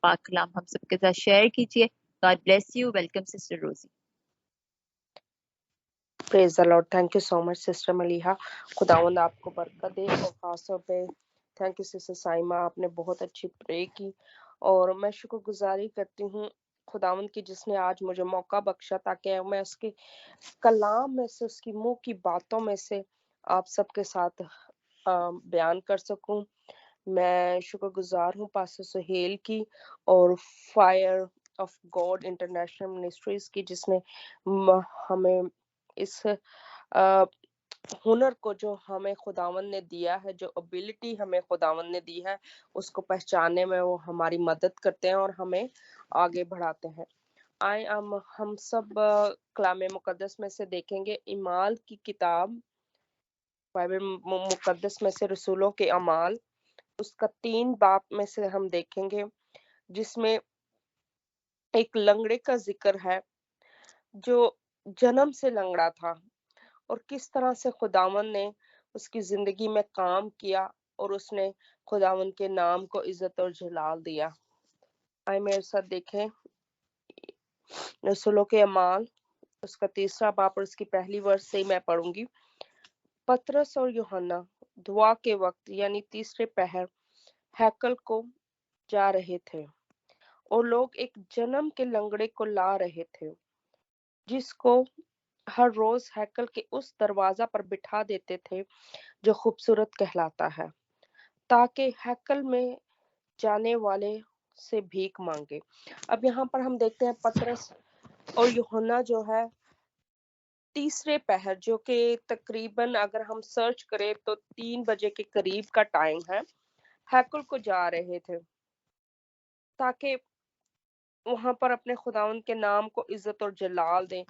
पाक कलाम हम सबके साथ शेयर कीजिए। God bless you. Welcome sister Rosy. Praise the Lord. Thank you so much sister Maliha, खुदावंद आपको बरकत दे। और खास तौर पे थैंक यू सिस्टर साइमा, आपने बहुत अच्छी प्रे की और मैं शुक्रगुजारी करती हूँ खुदावंद की जिसने आज मुझे मौका बख्शा ताकि मैं उसके कलाम में से, उसकी मुंह की बातों में से आप सबके साथ बयान कर सकूं। मैं शुक्रगुजार हूँ पास्टर सुहेल की और fire of God international ministries की जिसने हमें इस हुनर को जो हमें खुदावन ने दिया है, जो एबिलिटी हमें खुदावन ने दी है, उसको पहचानने में वो हमारी मदद करते हैं और हमें आगे बढ़ाते हैं। हम सब कलाम मुकद्दस में से देखेंगे इमाल की किताब, बाइबल मुकद्दस में से रसूलों के अमाल, उसका 3 बाब में से हम देखेंगे जिसमें एक लंगड़े का जिक्र है जो जन्म से लंगड़ा था और किस तरह से खुदावन ने उसकी जिंदगी में काम किया और उसने खुदावन के नाम को इज्जत और जलाल दिया। आए मेरे साथ देखें रसूलों के अमाल, उसका 3 बाब और उसकी पहली वर्ष से ही मैं पढ़ूंगी। पतरस और यूहन्ना दुआ के वक्त यानी तीसरे पहर हैकल को जा रहे थे और लोग एक जन्म के लंगड़े को ला रहे थे जिसको हर रोज हैकल के उस दरवाजा पर बिठा देते थे जो खूबसूरत कहलाता है, ताकि हैकल में जाने वाले से भीख मांगे। अब यहाँ पर हम देखते हैं पतरस और यूहन्ना जो है तीसरे पहर, जो कि तकरीबन अगर हम सर्च करें तो 3 बजे के करीब का टाइम है, हैकल को जा रहे थे ताकि वहां पर अपने खुदावन के नाम को इज्जत और जलाल दें,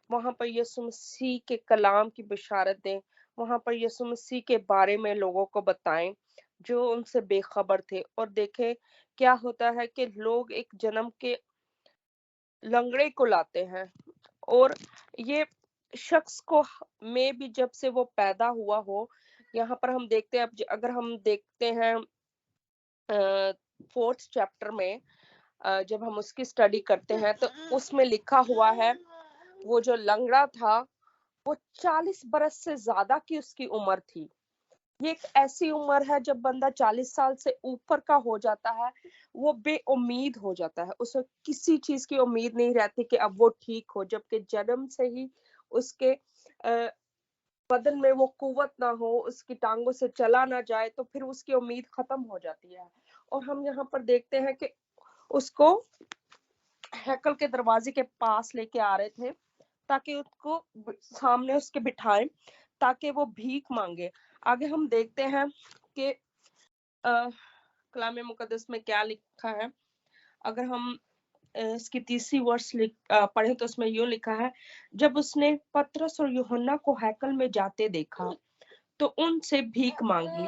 वहां पर यीशु मसीह के कलाम की बिशारत दें, वहां पर यीशु मसीह के बारे में लोगों को बताएं जो उनसे बेखबर थे। और देखें क्या होता है कि लोग एक जन्म के लंगड़े को लाते हैं और ये शख्स को में भी जब से वो पैदा हुआ हो, यहाँ पर हम देखते हैं, अगर हम देखते हैं 4th चैप्टर में जब हम उसकी स्टडी करते हैं तो उसमें लिखा हुआ है वो जो लंगड़ा था वो 40 बरस से ज्यादा की उसकी उम्र थी। ये एक ऐसी उम्र है जब बंदा 40 साल से ऊपर का हो जाता है, वो बेउम्मीद हो जाता है, उसे किसी चीज की उम्मीद नहीं रहती कि अब वो ठीक हो, जबकि जन्म से ही उसके बदन में वो कुव्वत ना हो, उसकी टांगों से चला ना जाए, तो फिर उसकी उम्मीद खत्म हो जाती है। और हम यहाँ पर देखते हैं कि उसको हैकल के दरवाजे के पास लेके आ रहे थे ताकि उसको सामने उसके बिठाएं ताकि वो भीख मांगे। आगे हम देखते हैं कि कलाम मुकद्दस में क्या लिखा है। अगर हम इसकी 3री वर्ष पढ़े तो उसमें यूं लिखा है, जब उसने पतरस और यूहन्ना को हैकल में जाते देखा तो उनसे भीख मांगी।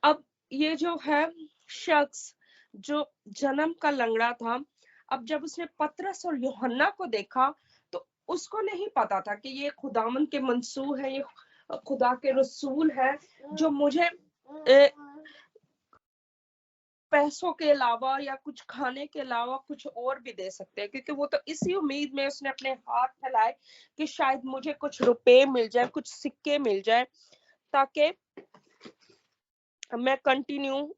अब ये जो है शख्स जो जन्म का लंगड़ा था, अब जब उसने पतरस और यूहन्ना को देखा तो उसको नहीं पता था कि ये खुदावन के मंसूर है, ये खुदा के रसूल है जो मुझे पैसों के अलावा या कुछ खाने के अलावा कुछ और भी दे सकते हैं, क्योंकि वो तो इसी उम्मीद में उसने अपने हाथ फैलाए कि शायद मुझे कुछ रुपए मिल जाए, कुछ सिक्के मिल जाए ताकि मैं कंटिन्यू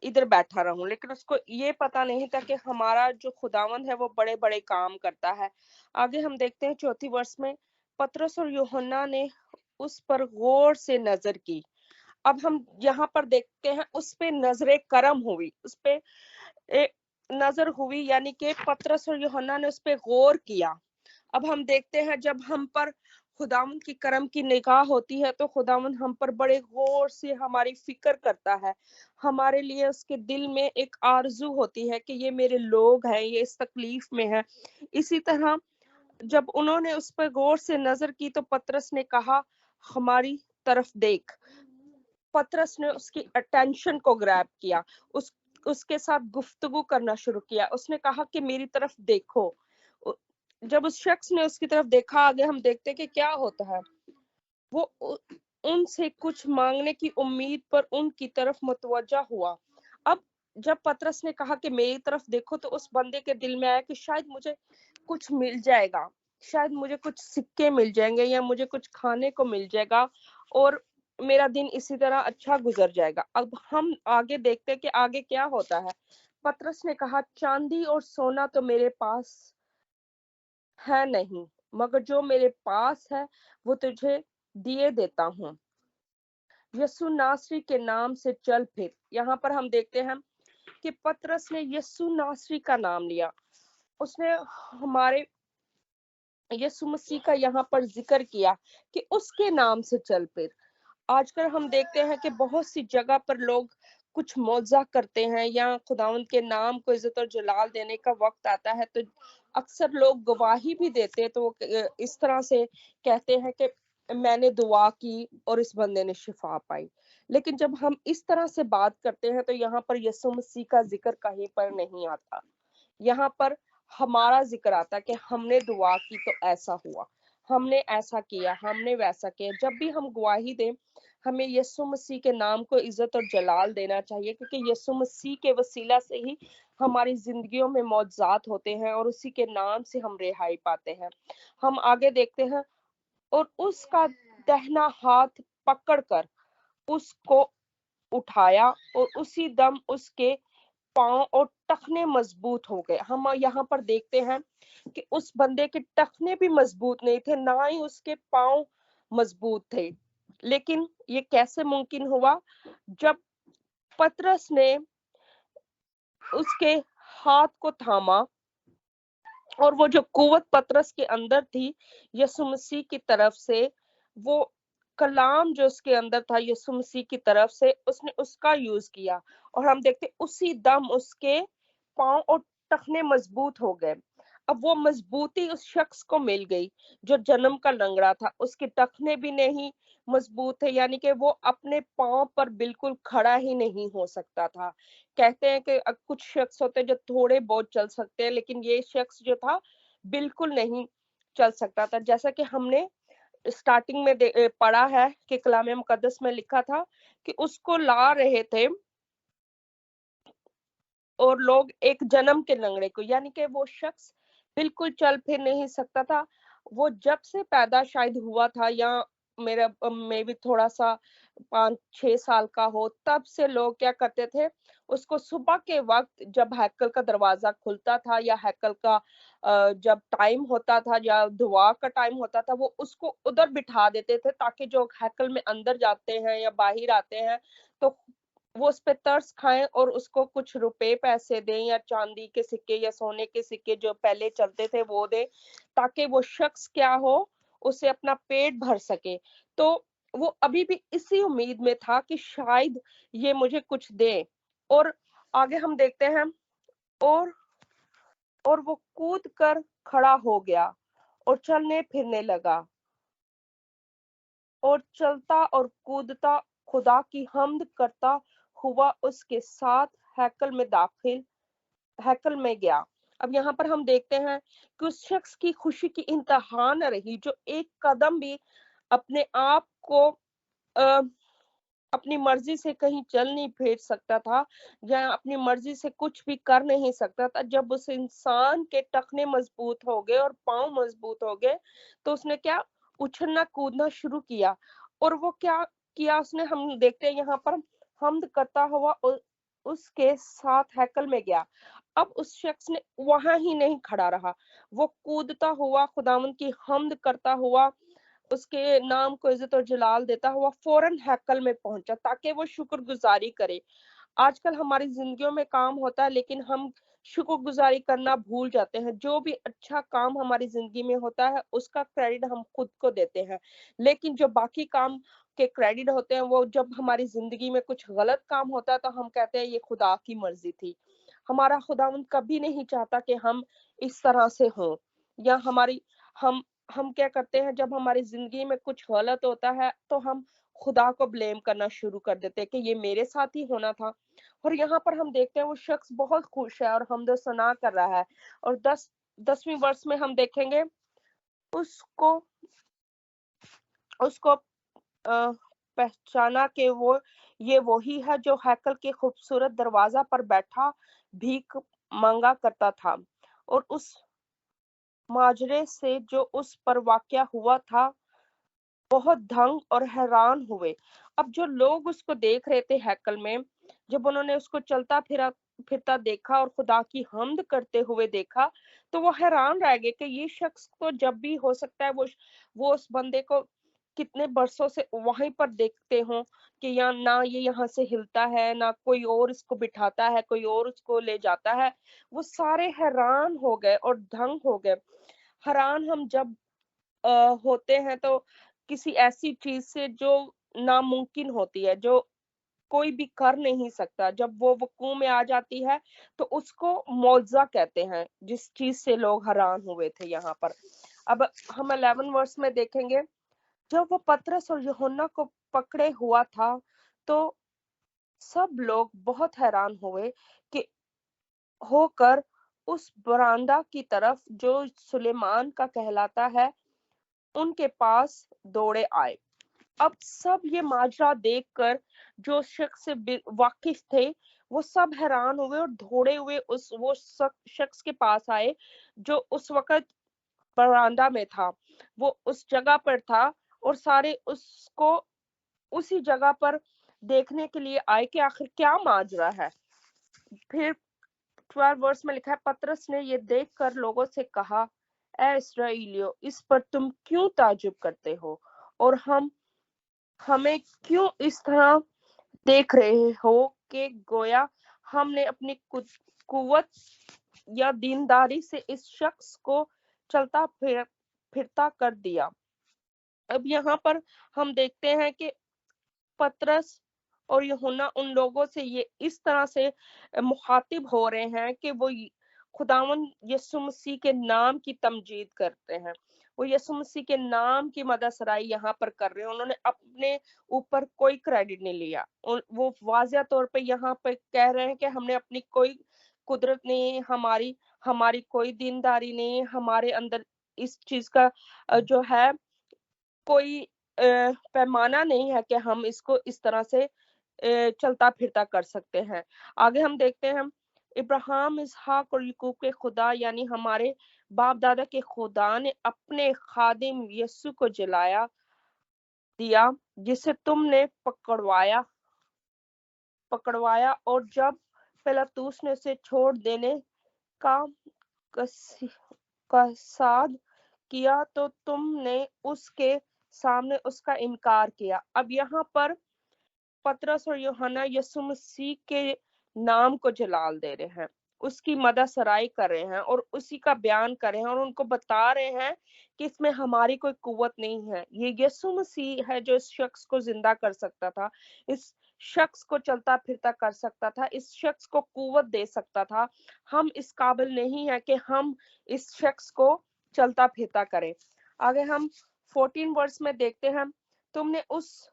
इधर बैठा रहूं। लेकिन उसको ये पता नहीं था कि हमारा जो खुदावंद है वो बड़े बड़े काम करता है। आगे हम देखते हैं 4थी वर्ष में पतरस और यूहन्ना ने उस पर गौर से नजर की। अब हम यहाँ पर देखते हैं उस पे नजरे करम हुई, उस पे नजर हुई, यानी कि पतरस और यूहन्ना ने उस पे गौर किया। अब हम देखते हैं जब हम पर खुदावंद की करम की निगाह होती है तो खुदावंद हम पर बड़े गौर से हमारी फिक्र करता है, हमारे लिए उसके दिल में एक आरजू होती है कि ये मेरे लोग हैं, ये इस तकलीफ में है। इसी तरह जब उन्होंने उस पर गौर से नजर की तो पतरस ने कहा हमारी तरफ देख। पतरस ने उसकी अटेंशन को ग्रैब किया, उसके साथ गुफ्तगू करना शुरू किया। उसने कहा कि मेरी तरफ देखो। जब उस शख्स ने उसकी तरफ देखा, आगे हम देखते हैं कि क्या होता है, वो उनसे कुछ मांगने की उम्मीद पर उनकी तरफ मुतवज्जा हुआ। अब जब पतरस ने कहा कि मेरी तरफ देखो, तो उस बंदे के दिल में आया कि शायद मुझे कुछ मिल जाएगा, शायद मुझे कुछ सिक्के मिल जाएंगे या मुझे कुछ खाने को मिल जाएगा और मेरा दिन इसी तरह अच्छा गुजर जाएगा। अब हम आगे देखते हैं कि आगे क्या होता है। पतरस ने कहा, चांदी और सोना तो मेरे पास है नहीं, मगर जो मेरे पास है वो तुझे दिए देता हूँ। यीशु नासरी के नाम से चल फिर। यहाँ पर हम देखते हैं कि पतरस ने यीशु नासरी का नाम लिया। उसने हमारे यीशु मसीह का यहाँ पर जिक्र किया कि उसके नाम से चल फिर। आजकल हम देखते हैं कि बहुत सी जगह पर लोग कुछ मौजा करते हैं या खुदावंद के नाम को इज्जत और जलाल देने का वक्त आता है तो अक्सर लोग गवाही भी देते हैं, तो इस तरह से कहते हैं कि मैंने दुआ की और इस बंदे ने शिफा पाई। लेकिन जब हम इस तरह से बात करते हैं तो यहाँ पर यीशु मसीह का जिक्र कहीं पर नहीं आता। यहाँ पर हमारा जिक्र आता है कि हमने दुआ की तो ऐसा हुआ, हमने ऐसा किया, हमने वैसा किया। जब भी हम गवाही दें, हमें यीशु मसीह के नाम को इज्जत और जलाल देना चाहिए, क्योंकि यीशु मसीह के वसीला से ही हमारी जिंदगियों में मौजज़ात होते हैं और उसी के नाम से हम रिहाई पाते हैं। हम आगे देखते हैं, और उसका दाहिना हाथ पकड़कर उसको उठाया और उसी दम उसके पांव और टखने मजबूत हो गए। हम यहाँ पर देखते हैं कि उस बंदे के टखने भी मजबूत नहीं थे, ना ही उसके पांव मजबूत थे। लेकिन ये कैसे मुमकिन हुआ? जब पतरस ने उसके हाथ को थामा और वो जो कुव्वत पतरस के अंदर थी यीशु मसीह की तरफ से, वो कलाम जो उसके अंदर था यीशु मसीह की तरफ से, उसने उसका यूज किया और हम देखते उसी दम उसके पांव और टखने मजबूत हो गए। अब वो मजबूती उस शख्स को मिल गई जो जन्म का लंगड़ा था, उसके टखने भी नहीं मजबूत थे, यानी कि वो अपने पांव पर बिल्कुल खड़ा ही नहीं हो सकता था। कहते हैं कि कुछ शख्स होते हैं जो थोड़े बहुत चल सकते हैं, लेकिन ये शख्स जो था बिल्कुल नहीं चल सकता था। जैसा कि हमने स्टार्टिंग में पढ़ा है कि कलाम मुकद्दस में लिखा था कि उसको ला रहे थे और लोग एक जन्म के लंगड़े को, यानी कि वो शख्स बिल्कुल चल फिर नहीं सकता था। वो जब से पैदा शायद हुआ था या मेरा में भी थोड़ा सा 5-6 साल का हो, तब से लोग क्या करते थे, उसको सुबह के वक्त जब हैकल का दरवाजा खुलता था या हैकल का जब टाइम होता था या दुआ का टाइम होता था, वो उसको उधर बिठा देते थे ताकि जो हैकल में अंदर जाते हैं या बाहर आते हैं तो वो उस पे तरस खाएं और उसको कुछ रुपए पैसे दें या चांदी के सिक्के या सोने के सिक्के जो पहले चलते थे वो दें, ताकि वो शख्स क्या हो, उसे अपना पेट भर सके। तो वो अभी भी इसी उम्मीद में था कि शायद ये मुझे कुछ दे। और आगे हम देखते हैं, और और वो कूद कर खड़ा हो गया और चलने फिरने लगा और चलता और कूदता खुदा की हम्द करता हुआ उसके साथ हैकल में दाखिल हैकल में गया। अब यहाँ पर हम देखते हैं कि उस शख्स की खुशी की इंतहा न रही, जो एक कदम भी अपने आप को अ, अपनी मर्जी से कहीं चल नहीं फिर सकता था या अपनी मर्जी से कुछ भी कर नहीं सकता था। जब उस इंसान के टखने मजबूत हो गए और पांव मजबूत हो गए, तो उसने क्या, उछलना कूदना शुरू किया। और वो क्या किया उसने, हम देखते हैं यहाँ पर, हम्द करता हुआ उसके साथ हैकल में गया। अब उस शख्स ने वहां ही नहीं खड़ा रहा, वो कूदता हुआ खुदावंद की हम्द करता हुआ उसके नाम को इज्जत और जलाल देता हुआ फौरन हैकल में पहुंचा ताकि वो शुक्रगुजारी करे। आजकल हमारी जिंदगियों में काम होता है लेकिन हम शुक्रगुजारी करना भूल जाते हैं। जो भी अच्छा काम हमारी जिंदगी में होता है उसका क्रेडिट हम खुद को देते हैं, लेकिन जो बाकी काम के क्रेडिट होते हैं वो जब हमारी जिंदगी में कुछ गलत काम होता है तो हम कहते हैं ये खुदा की मर्जी थी। हमारा खुदावंद कभी नहीं चाहता कि हम इस तरह से हों, या हमारी हम क्या करते हैं, जब हमारी जिंदगी में कुछ गलत होता है तो हम खुदा को ब्लेम करना शुरू कर देते हैं कि ये मेरे साथ ही होना था। और यहाँ पर हम देखते हैं वो शख्स बहुत खुश है और हमदो सना कर रहा है। और 10वीं वर्ष में हम देखेंगे उसको उसको पहचाना कि ये वही है जो हैकल के खूबसूरत दरवाजा पर बैठा भीख मांगा करता था, और उस माजरे से जो उस पर वाक़या हुआ था, बहुत दंग और हैरान हुए। अब जो लोग उसको देख रहे थे हैकल में, जब उन्होंने उसको चलता फिरता देखा और खुदा की हम्द करते हुए देखा, तो वो हैरान रह गए कि ये शख्स तो जब भी हो सकता है वो उस बंदे को कितने बरसों से वहीं पर देखते हों कि या ना ये यहाँ से हिलता है, ना कोई और इसको बिठाता है, कोई और उसको ले जाता है। वो सारे हैरान हो गए और दंग हो गए। हैरान हम जब होते हैं तो किसी ऐसी चीज से जो नामुमकिन होती है, जो कोई भी कर नहीं सकता, जब वो वक़ूअ में आ जाती है तो उसको मौज़ा कहते हैं, जिस चीज से लोग हैरान हुए थे यहाँ पर। अब हम 11 वर्स में देखेंगे, जब वो पतरस और यूहन्ना को पकड़े हुआ था, तो सब लोग बहुत हैरान हुए कि होकर उस बरामदा की तरफ जो सुलेमान का कहलाता है, उनके पास दौड़े आए। अब सब ये माजरा देखकर जो शख्स से वाकिफ थे, वो सब हैरान हुए और दौड़े हुए वो शख्स के पास आए जो उस वक्त बरामदा में था। वो उस जगह पर था और सारे उसको उसी जगह पर देखने के लिए आए कि आखिर क्या माजरा है। फिर 12 वर्स में लिखा है, पतरस ने ये देखकर लोगों से कहा, ए इस्राएलियों, इस पर तुम क्यों ताजुब करते हो, और हमें क्यों इस तरह देख रहे हो कि गोया हमने अपनी कुव्वत या दीनदारी से इस शख्स को चलता फिरता कर दिया। अब यहाँ पर हम देखते हैं कि पतरस और यूहन्ना उन लोगों से ये इस तरह से मुखातिब हो रहे हैं कि वो खुदावन यीशु मसीह के नाम की तमजीद करते हैं। वो यीशु मसीह के नाम की मददसराई यहाँ पर कर रहे हैं। उन्होंने अपने ऊपर कोई क्रेडिट नहीं लिया। वो वाज़िया तौर पे यहाँ पे कह रहे हैं कि हमने अपनी कोई कुदरत नहीं, हमारी हमारी कोई दीनदारी नहीं, हमारे अंदर इस चीज का जो है कोई पैमाना नहीं है कि हम इसको इस तरह से चलता फिरता कर सकते हैं। आगे हम देखते हैं, इब्राहिम, इसहाक और याकूब के खुदा यानी हमारे बाप दादा के खुदा ने अपने खादिम यीशु को जलाया दिया, जिसे तुमने पकड़वाया, और जब पिलातुस ने उसे छोड़ देने का कसाद किया तो तुमने उसके सामने उसका इनकार किया। अब यहाँ पर पतरस और यूहन्ना यीशु मसीह के नाम को जलाल दे रहे हैं, उसकी मददसराई कर रहे हैं और उसी का बयान कर रहे हैं, और उनको बता रहे हैं कि इसमें हमारी कोई कुव्वत नहीं है। ये यीशु मसीह है जो इस शख्स को जिंदा कर सकता था, इस शख्स को चलता फिरता कर सकता था, इस शख्स को कुव्वत दे सकता था। हम इस काबिल नहीं है कि हम इस शख्स को चलता फिरता करें। आगे हम 14 वर्स में देखते हैं, तुमने उस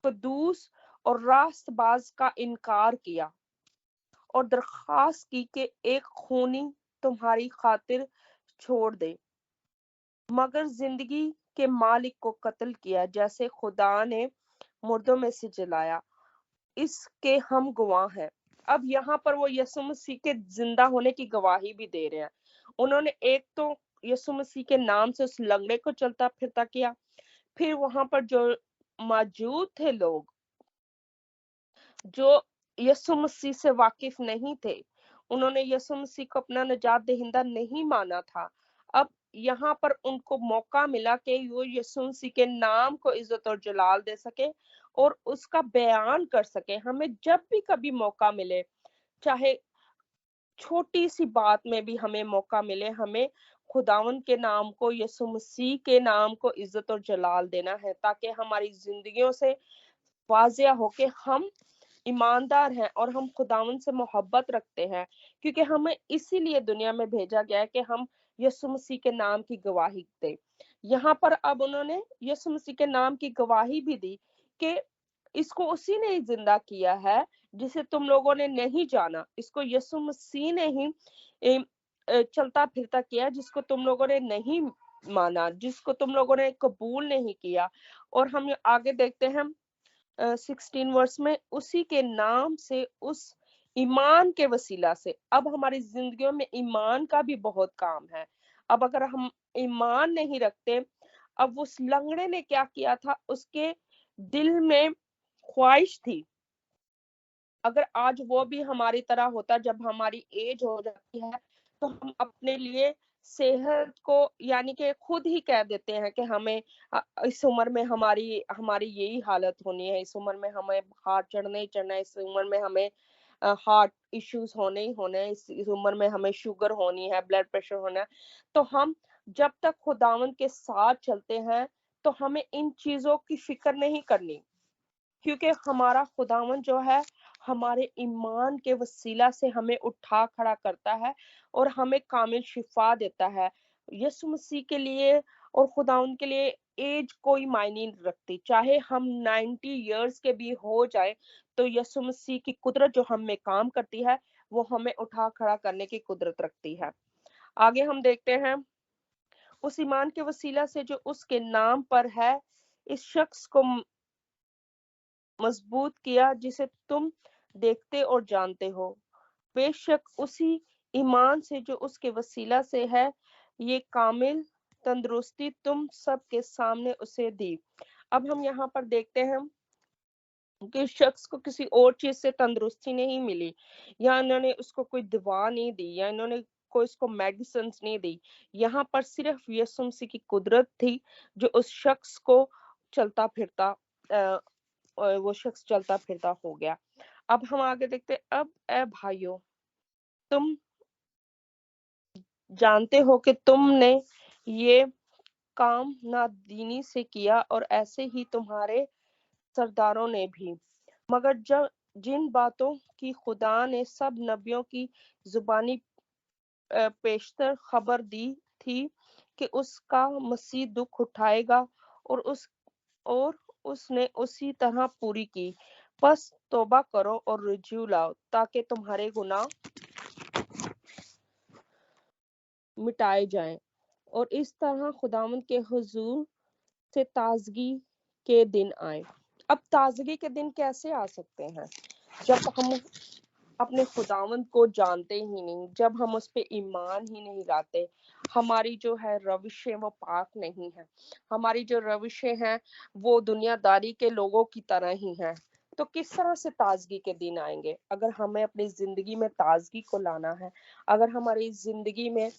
कदूस और रास्तबाज का इनकार किया और दरखास्त की कि एक खूनी तुम्हारी खातिर छोड़ दे, मगर जिंदगी के मालिक को कत्ल किया जैसे खुदा ने मुर्दों में से जलाया, इसके हम गवाह हैं। अब यहाँ पर वो यीशु मसीह के जिंदा होने की गवाही भी दे रहे हैं। उन्होंने एक तो यीशु मसीह के नाम से उस लंगड़े को चलता फिरता किया, फिर वहां पर जो मौजूद थे लोग जो यीशु मसीह से वाकिफ नहीं थे, उन्होंने यीशु मसीह को अपना निजात दहिंदा नहीं माना था। अब यहाँ पर उनको मौका मिला कि वो यीशु मसीह के नाम को इज्जत और जलाल दे सके और उसका बयान कर सके। हमें जब भी कभी मौका मिले, चाहे छोटी सी बात में भी हमें मौका मिले, हमें खुदावन के नाम को, यीशु मसीह के नाम को इज्जत और जलाल देना है, ताकि हमारी जिंदगियों से वाज़िया हो के हम ईमानदार हैं और हम खुदावन से मोहब्बत रखते हैं, क्योंकि हमें इसीलिए दुनिया में भेजा गया है कि हम यीशु मसीह के नाम की गवाही दें। यहाँ पर अब उन्होंने यीशु मसीह के नाम की गवाही भी दी कि इसको उसी ने ही जिंदा किया है जिसे तुम लोगों ने नहीं जाना, इसको यीशु मसीह ने ही चलता फिरता किया जिसको तुम लोगों ने नहीं माना, जिसको तुम लोगों ने कबूल नहीं किया। और हम आगे देखते हैं 16 वर्ष में उसी के नाम से उस ईमान के वसीला से। अब हमारी जिंदगियों में ईमान का भी बहुत काम है। अब अगर हम ईमान नहीं रखते, अब उस लंगड़े ने क्या किया था, उसके दिल में ख्वाहिश थी। अगर आज वो भी हमारी तरह होता, जब हमारी एज हो जाती है तो हम अपने लिए सेहत को यानी कि खुद ही कह देते हैं कि हमें इस उम्र में हमारी हमारी यही हालत होनी है, इस उम्र में हमें बुखार चढ़ना ही चढ़ना है, इस उम्र में हमें हार्ट इश्यूज होने ही होने हैं, इस उम्र में हमें शुगर होनी है, ब्लड प्रेशर होना है। तो हम जब तक खुदावंद के साथ चलते हैं तो हमें इन चीजों की फिक्र नहीं करनी, क्योंकि हमारा खुदावंद जो है हमारे ईमान के वसीला से हमें उठा खड़ा करता है और हमें कामिल शिफा देता है। यीशु मसीह के लिए और खुदावंद के लिए एज कोई मायने नहीं रखती, चाहे हम 90 इयर्स के भी हो जाए तो यीशु मसीह की कुदरत जो हम में काम करती है वो हमें उठा खड़ा करने की कुदरत रखती है। आगे हम देखते हैं, उस ईमान के वसीला से जो उसके नाम पर है, इस शख्स को मजबूत किया जिसे तुम देखते और जानते हो। बेशक उसी ईमान से जो उसके वसीला से है, ये कामिल तंदुरुस्ती तुम सब के सामने उसे दी। अब हम यहाँ पर देखते हैं कि शख्स को किसी और चीज से तंदुरुस्ती नहीं मिली, या इन्होंने उसको कोई दवा नहीं दी, या इन्होंने कोई इसको मेडिसिन नहीं दी। यहाँ पर सिर्फ यीशु मसीह की कुदरत थी जो उस शख्स को चलता फिरता वो शख्स चलता फिरता हो गया। अब हम आगे देखते हैं, अब ए भाइयों, तुम जानते हो कि तुमने ये काम नादीनी से किया और ऐसे ही तुम्हारे सरदारों ने भी। मगर जब जिन बातों की खुदा ने सब नबियों की जुबानी पेशतर खबर दी थी कि उसका मसीह दुख उठाएगा और उसने उसी तरह पूरी की। बस तौबा करो और रुजू लाओ ताकि तुम्हारे गुनाह मिटाए जाएं और इस तरह खुदावंद के हुजूर से ताजगी के दिन आए। अब ताजगी के दिन कैसे आ सकते हैं? जब हम अपने खुदावंद को जानते ही नहीं, जब हम उस पे ईमान ही नहीं लाते, हमारी जो है रविशें वो पाक नहीं है, हमारी जो रविशें हैं वो दुनियादारी के लोगों की तरह ही हैं, तो किस तरह से ताजगी के दिन आएंगे? अगर हमें अपनी जिंदगी में ताजगी को लाना है, अगर हमारी जिंदगी में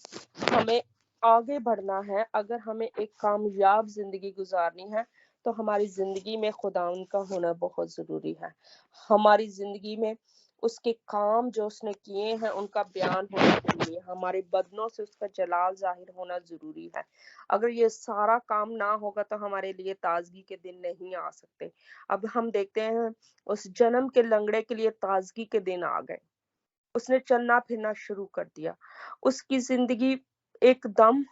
हमें आगे बढ़ना है, अगर हमें एक कामयाब जिंदगी गुजारनी है, तो हमारी जिंदगी में खुदावंद का होना बहुत जरूरी है। हमारी जिंदगी में उसके काम जो उसने किए हैं उनका बयान होना जरूरी है, हमारे बदनों से उसका जलाल जाहिर होना जरूरी है। अगर ये सारा काम ना होगा तो हमारे लिए ताजगी के दिन नहीं आ सकते। अब हम देखते हैं, उस जन्म के लंगड़े के लिए ताजगी के दिन आ गए, उसने चलना फिरना शुरू कर दिया, उसकी जिंदगी एकदम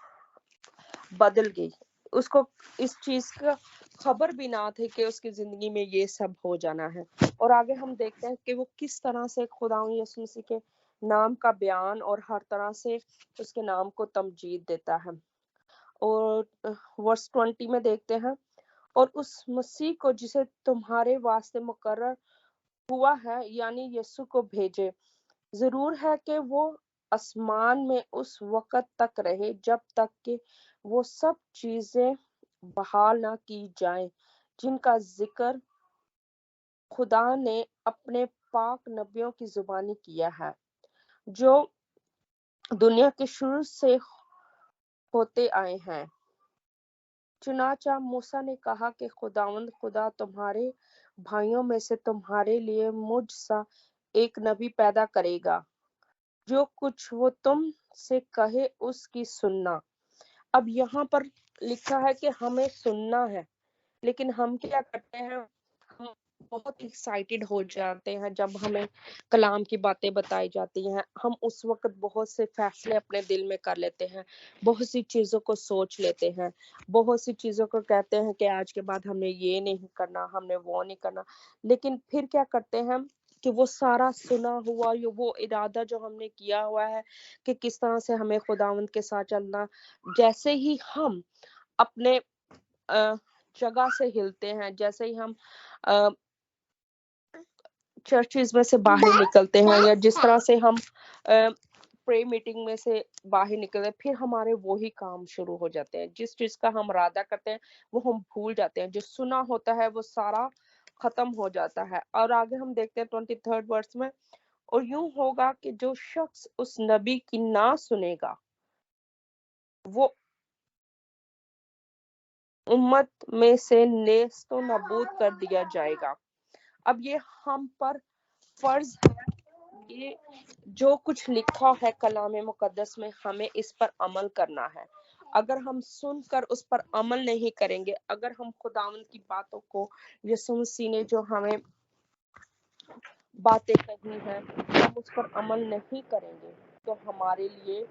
बदल गई। उसको इस चीज का खबर भी ना थी कि उसकी जिंदगी में ये सब हो जाना है। और आगे हम देखते हैं कि वो किस तरह से खुदा यीशु मसीह के नाम का बयान और हर तरह से उसके नाम को तमजीद देता है। और वर्स 20 में देखते हैं, और उस मसीह को जिसे तुम्हारे वास्ते मुकर्रर हुआ है यानी यीशु को भेजे। जरूर है कि वो आसमान में उस वक्त तक रहे जब तक कि वो सब चीजें बहाल ना की जाएं जिनका जिक्र खुदा ने अपने पाक नबियों की जुबानी किया है, जो दुनिया के शुरू से होते आए हैं। चुनाचा मूसा ने कहा कि खुदावंद खुदा तुम्हारे भाइयों में से तुम्हारे लिए मुझ सा एक नबी पैदा करेगा, जो कुछ वो तुम से कहे उसकी सुनना। अब यहाँ पर लिखा है कि हमें सुनना है, लेकिन हम क्या करते हैं, हम बहुत एक्साइटेड हो जाते हैं जब हमें कलाम की बातें बताई जाती हैं। हम उस वक्त बहुत से फैसले अपने दिल में कर लेते हैं, बहुत सी चीजों को सोच लेते हैं, बहुत सी चीजों को कहते हैं कि आज के बाद हमने ये नहीं करना, हमने वो नहीं करना। लेकिन फिर क्या करते हैं कि वो सारा सुना हुआ वो इरादा जो हमने किया हुआ है कि किस तरह से हमें खुदावंद के साथ चलना, जैसे ही हम अपने जगह से हिलते हैं, जैसे ही हम चर्चेज में से बाहर निकलते हैं या जिस तरह से हम प्रे मीटिंग में से बाहर निकलते, फिर हमारे वही काम शुरू हो जाते हैं। जिस चीज का हम इरादा करते हैं वो हम भूल जाते हैं, जो सुना होता है वो सारा खत्म हो जाता है। और आगे हम देखते हैं 23rd वर्स में, और यूं होगा कि जो शख्स उस नबी की ना सुनेगा वो उम्मत में से नेस्तो नबूद कर दिया जाएगा। अब ये हम पर फर्ज है कि जो कुछ लिखा है कलाम मुकद्दस में हमें इस पर अमल करना है। अगर हम सुनकर उस पर अमल नहीं करेंगे, अगर हम खुदावंद की बातों को, यीशु मसीह ने जो हमें बातें कही हैं, हम उस पर अमल नहीं करेंगे, तो हमारे लिए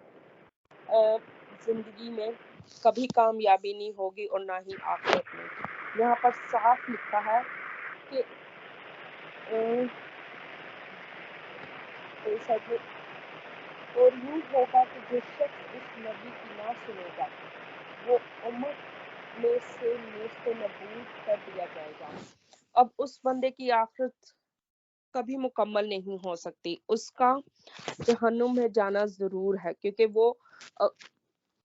जिंदगी में कभी कामयाबी नहीं होगी और ना ही आखिरत में। यहाँ पर साफ लिखा है कि और यूं होगा कि जो शख्स इस नबी की ना सुनेगा वो उम्मत में से नेस्तो नबूद कर दिया जाएगा। अब उस बंदे की आखिरत कभी मुकम्मल नहीं हो सकती, उसका जहन्नुम में जाना जरूर है, क्योंकि वो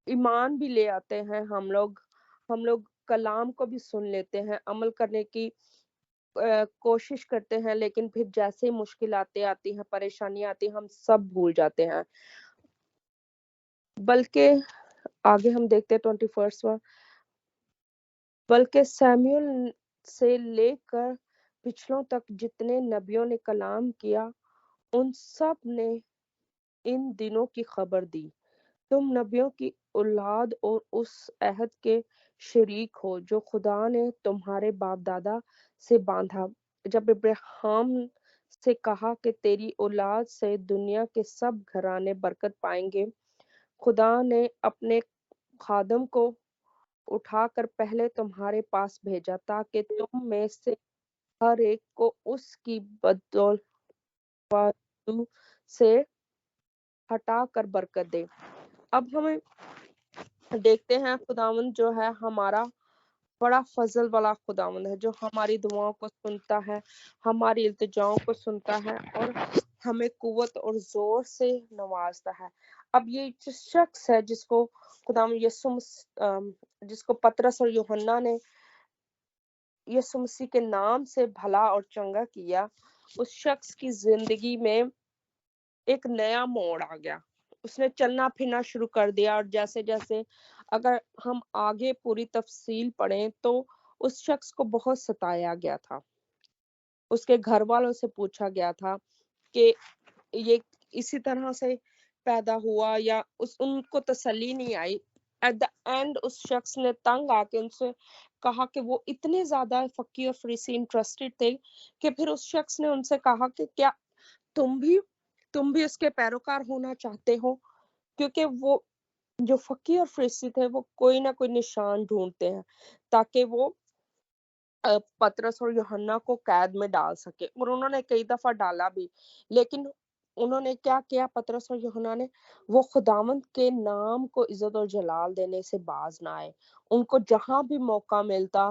ईमान भी ले आते हैं, हम लोग कलाम को भी सुन लेते हैं, अमल करने की कोशिश करते हैं, लेकिन फिर जैसे मुश्किलातें आती हैं, परेशानियां आती हैं, हम सब भूल जाते हैं। बल्कि आगे हम देखते हैं 21st में, बल्कि सैमुअल से लेकर पिछलों तक जितने नबियों ने कलाम किया उन सब ने इन दिनों की खबर दी। तुम नबियों की औलाद और उस अहद के शरीक हो जो खुदा ने तुम्हारे बाप दादा से बांधा, जब इब्राहिम से कहा कि तेरी औलाद से दुनिया के सब घराने बरकत पाएंगे। खुदा ने अपने खादम को उठाकर पहले तुम्हारे पास भेजा ताकि तुम में से हर एक को उसकी बदौलत से हटाकर बरकत दे। अब हमें देखते हैं खुदावंद जो है हमारा बड़ा फजल वाला खुदावंद है, जो हमारी दुआओं को सुनता है, हमारी इल्तिजाओं को सुनता है और हमें कुव्वत और जोर से नवाजता है। अब ये जो शख्स है जिसको खुदावंद जिसको पतरस और यूहन्ना ने यीशु मसीह के नाम से भला और चंगा किया, उस शख्स की जिंदगी में एक नया मोड़ आ गया। उसने चलना फिरना शुरू कर दिया, और जैसे जैसे अगर हम आगे पूरी तफसील पढ़ें तो उस शख्स को बहुत सताया गया था। उसके घर वालों से पूछा गया था कि ये इसी तरह से पैदा हुआ, या उनको तसल्ली नहीं आई। एट द एंड उस शख्स ने तंग आके उनसे कहा कि वो इतने ज्यादा फकीर और फरीसी इंटरेस्टेड थे कि फिर उस शख्स ने उनसे कहा कि क्या तुम भी उसके पैरोकार होना चाहते हो, क्योंकि वो जो फकीर और फरीसी थे वो कोई ना कोई निशान ढूंढते हैं ताकि वो पतरस और यूहन्ना को कैद में डाल सके, और उन्होंने कई दफा डाला भी। लेकिन उन्होंने क्या किया, पतरस और यूहन्ना ने, वो खुदावंद के नाम को इज्जत और जलाल देने से बाज ना आए। उनको जहां भी मौका मिलता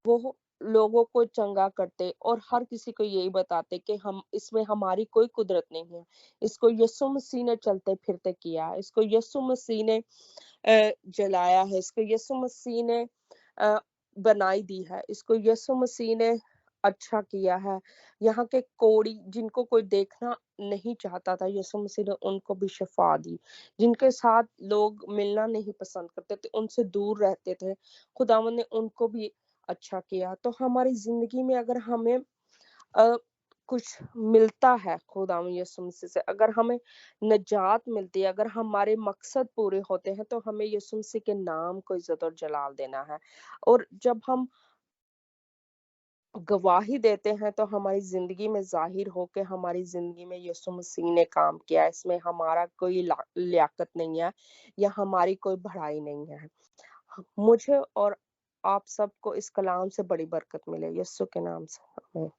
वो लोगों को चंगा करते और हर किसी को यही बताते कि हम इसमें हमारी कोई कुदरत नहीं है, इसको यीशु मसीह ने चलते फिरते किया है, इसको यीशु मसीह ने जलाया है, इसको यीशु मसीह ने बनाई दी है, इसको यीशु मसीह ने अच्छा किया है। यहाँ के कोड़ी जिनको कोई देखना नहीं चाहता था, यीशु मसीह ने उनको भी शिफा दी। जिनके साथ लोग मिलना नहीं पसंद करते थे, उनसे दूर रहते थे, खुदावंद ने उनको भी अच्छा किया। तो हमारी जिंदगी में अगर हमें कुछ मिलता है खुदावंद यीशु मसीह से, अगर हमें निजात मिलती है, अगर हमारे मकसद पूरे होते हैं, तो हमें यीशु मसीह के नाम को इज्जत और जलाल देना है। और जब हम गवाही देते हैं तो हमारी जिंदगी में जाहिर हो के हमारी जिंदगी में यीशु मसीह ने काम किया है, इसमें हमारा कोई लियाकत नहीं है या हमारी कोई बढ़ाई नहीं है। मुझे और आप सबको इस कलाम से बड़ी बरकत मिले, यीशु के नाम से, आमीन।